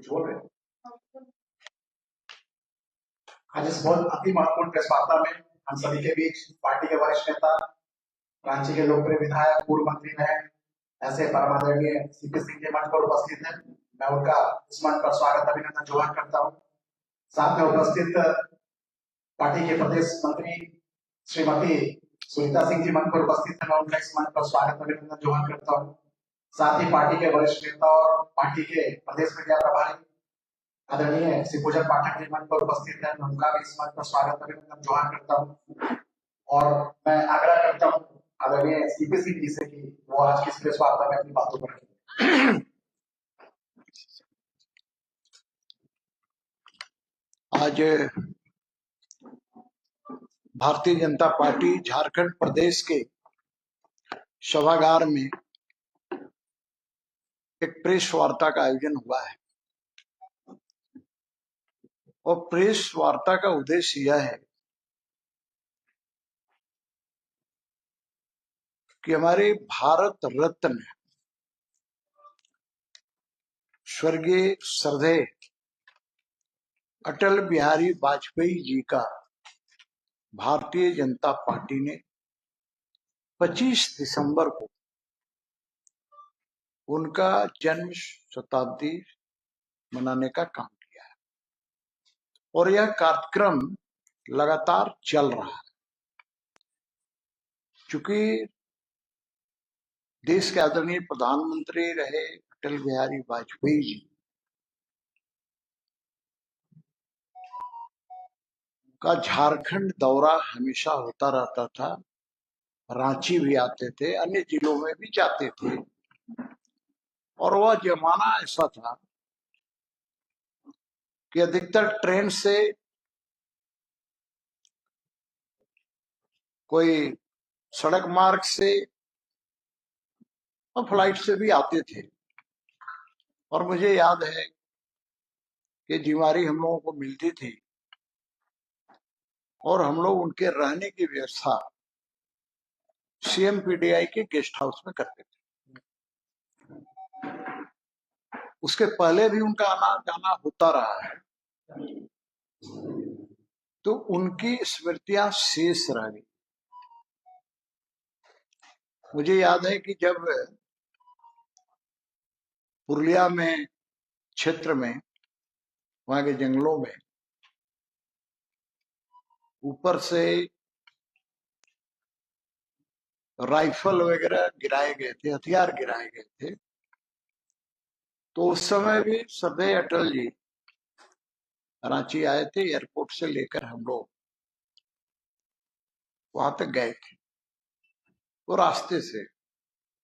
कुछ बोल रहे हैं? आज इस बहुत अति महत्वपूर्ण प्रेस वार्ता में हम सभी के बीच पार्टी के वरिष्ठ नेता, रांची के लोकप्रिय विधायक, पूर्व मंत्री रहे ऐसे परम आदरणीय सीपी सिंह जी मंच पर उपस्थित हैं। मैं उनका इस मंच पर स्वागत अभिनंदन जोहार करता हूँ। साथ में उपस्थित पार्टी के प्रदेश मंत्री श्रीमती सुनीता सिंह जी मंच पर उपस्थित है। मैं उनका इस मंच पर स्वागत अभिनंदन जोहार करता हूँ। साथ ही पार्टी के वरिष्ठ नेता और पार्टी के प्रदेश मीडिया प्रभारी आदरणीय श्री पूजन पाठक जी मंच पर उपस्थित है। मैं उनका भी इस मंच पर स्वागत अभिनंदन जोहार करता हूँ और मैं आग्रह करता हूँ आदरणीय सीपी सिंह जी से कि वो आज की इस प्रेस वार्ता में अपनी बातों पर रखें। आज भारतीय जनता पार्टी झारखंड प्रदेश के सभागार में एक प्रेस वार्ता का आयोजन हुआ है और प्रेस वार्ता का उद्देश्य यह है कि हमारे भारत रत्न स्वर्गीय श्रद्धेय अटल बिहारी वाजपेयी जी का भारतीय जनता पार्टी ने 25 दिसंबर को उनका जन्म शताब्दी मनाने का काम किया है और यह कार्यक्रम लगातार चल रहा है। चूंकि देश के आदरणीय प्रधानमंत्री रहे अटल बिहारी वाजपेयी जी, का झारखंड दौरा हमेशा होता रहता था। रांची भी आते थे, अन्य जिलों में भी जाते थे और वह जमाना ऐसा था कि अधिकतर ट्रेन से, कोई सड़क मार्ग से और फ्लाइट से भी आते थे। और मुझे याद है कि जिम्मेवारी हम लोगों को मिलती थी और हम लोग उनके रहने की व्यवस्था CMPDI के गेस्ट हाउस में करते थे। उसके पहले भी उनका आना जाना होता रहा है, तो उनकी स्मृतियां शेष रह गई। मुझे याद है कि जब पुरुलिया में क्षेत्र में, वहां के जंगलों में ऊपर से राइफल वगैरह गिराए गए थे, हथियार गिराए गए थे, तो उस समय भी श्रद्धेय अटल जी रांची आए थे। एयरपोर्ट से लेकर हम लोग वहां तक गए थे, वो रास्ते से,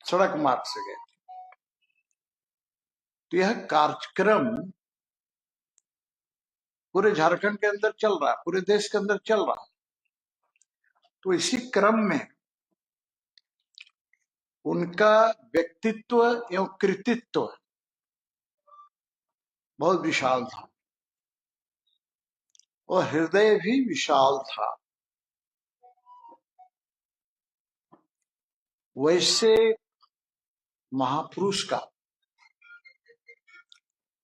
सड़क मार्ग से गए थे। तो यह कार्यक्रम पूरे झारखंड के अंदर चल रहा है, पूरे देश के अंदर चल रहा है। तो इसी क्रम में उनका व्यक्तित्व एवं कृतित्व बहुत विशाल था और हृदय भी विशाल था। वैसे महापुरुष का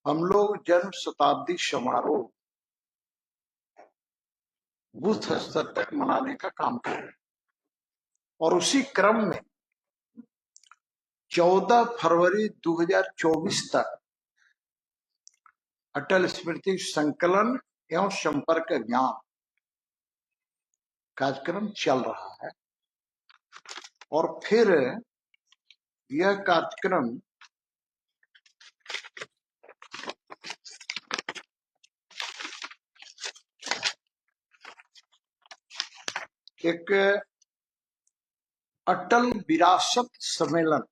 हम लोग जन्म शताब्दी समारोह बूथ स्तर तक मनाने का काम कर रहे हैं और उसी क्रम में 14 फरवरी 2024 तक अटल स्मृति संकलन एवं संपर्क ज्ञान कार्यक्रम चल रहा है। और फिर यह कार्यक्रम एक अटल विरासत सम्मेलन,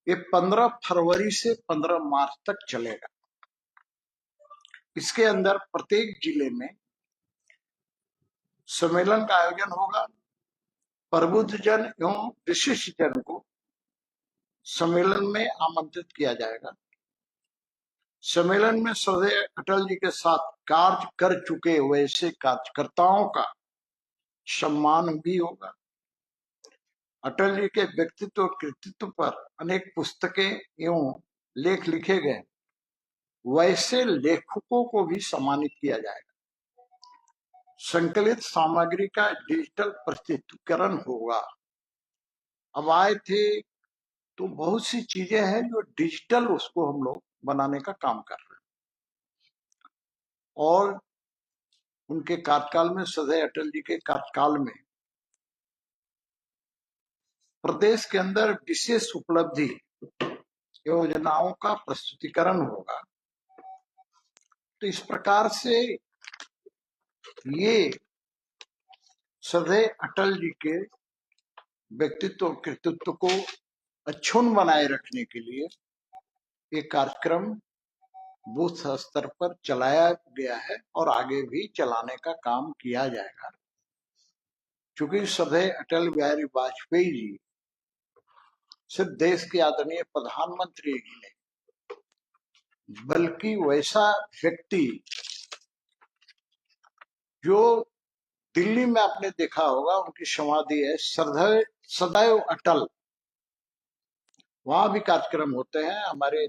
ये 15 फरवरी से 15 मार्च तक चलेगा। इसके अंदर प्रत्येक जिले में सम्मेलन का आयोजन होगा। प्रबुद्ध जन एवं विशिष्ट जन को सम्मेलन में आमंत्रित किया जाएगा। सम्मेलन में श्रद्धेय अटल जी के साथ कार्य कर चुके वैसे कार्यकर्ताओं का सम्मान भी होगा। अटल जी के व्यक्तित्व कृतित्व पर अनेक पुस्तकें एवं लेख लिखे गए, वैसे लेखकों को भी सम्मानित किया जाएगा। संकलित सामग्री का डिजिटल प्रस्तुतिकरण होगा। अब आए थे तो बहुत सी चीजें हैं जो डिजिटल उसको हम लोग बनाने का काम कर रहे हैं। और उनके कार्यकाल में, सदैव अटल जी के कार्यकाल में, प्रदेश के अंदर विशेष उपलब्धि योजनाओं का प्रस्तुतिकरण होगा। तो इस प्रकार से ये सदैव अटल जी के व्यक्तित्व कृतित्व को अक्षुण्ण बनाए रखने के लिए ये कार्यक्रम बूथ स्तर पर चलाया गया है और आगे भी चलाने का काम किया जाएगा। क्योंकि सदैव अटल बिहारी वाजपेयी जी सिर्फ देश के आदरणीय प्रधानमंत्री ही नहीं, बल्कि वैसा व्यक्ति जो दिल्ली में आपने देखा होगा, उनकी समाधि है सदैव अटल, वहां भी कार्यक्रम होते हैं। हमारे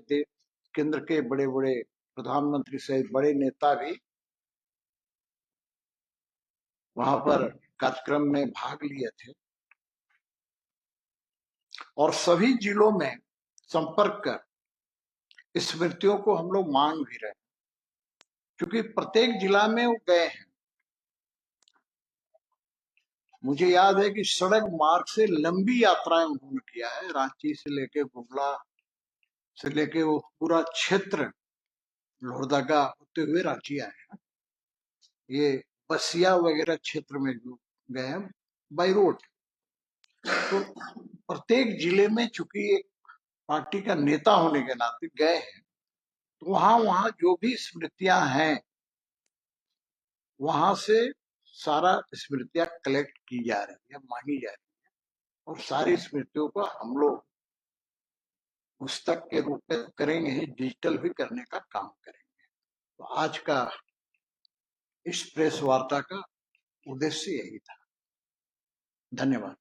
केंद्र के बड़े बड़े प्रधानमंत्री सहित बड़े नेता भी वहां पर कार्यक्रम में भाग लिए थे। और सभी जिलों में संपर्क कर स्मृतियों को हम लोग मांग भी रहे हैं, क्योंकि प्रत्येक जिला में वो गए हैं। मुझे याद है कि सड़क मार्ग से लंबी यात्राएं उन्होंने किया है, रांची से लेके गुमला से लेके वो पूरा क्षेत्र लोहरदगा होते हुए रांची आए हैं। ये बसिया वगैरह क्षेत्र में जो गए हैं बाई रोड। तो प्रत्येक जिले में चूंकि एक पार्टी का नेता होने के नाते गए हैं, तो वहां वहां जो भी स्मृतियां हैं वहां से सारा स्मृतियां कलेक्ट की जा रही है, मांगी जा रही है, और सारी स्मृतियों को हम लोग पुस्तक के रूप में करेंगे ही, डिजिटल भी करने का काम करेंगे। तो आज का इस प्रेस वार्ता का उद्देश्य यही था। धन्यवाद।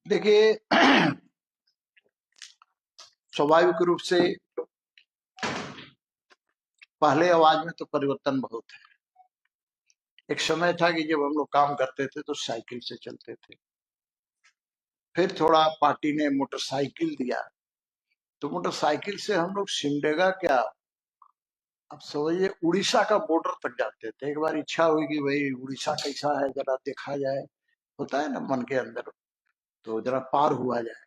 देखिए, स्वाभाविक रूप से पहले आवाज में तो परिवर्तन बहुत है। एक समय था कि जब हम लोग काम करते थे तो साइकिल से चलते थे, फिर थोड़ा पार्टी ने मोटरसाइकिल दिया, तो मोटरसाइकिल से हम लोग सिमडेगा क्या, अब समझिए उड़ीसा का बॉर्डर तक जाते थे। एक बार इच्छा हुई कि भाई उड़ीसा कैसा है जरा देखा जाए, होता है ना मन के अंदर, तो जरा पार हुआ जाए,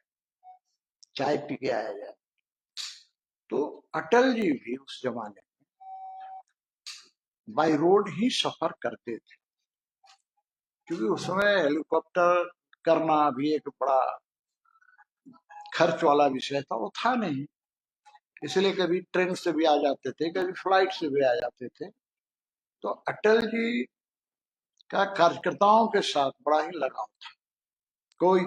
चाय पी के आया जाए। तो अटल जी भी उस जमाने में बाई रोड ही सफर करते थे, क्योंकि उस समय हेलीकॉप्टर करना भी एक बड़ा खर्च वाला विषय था, वो था नहीं। इसलिए कभी ट्रेन से भी आ जाते थे, कभी फ्लाइट से भी आ जाते थे। तो अटल जी का कार्यकर्ताओं के साथ बड़ा ही लगाव था। कोई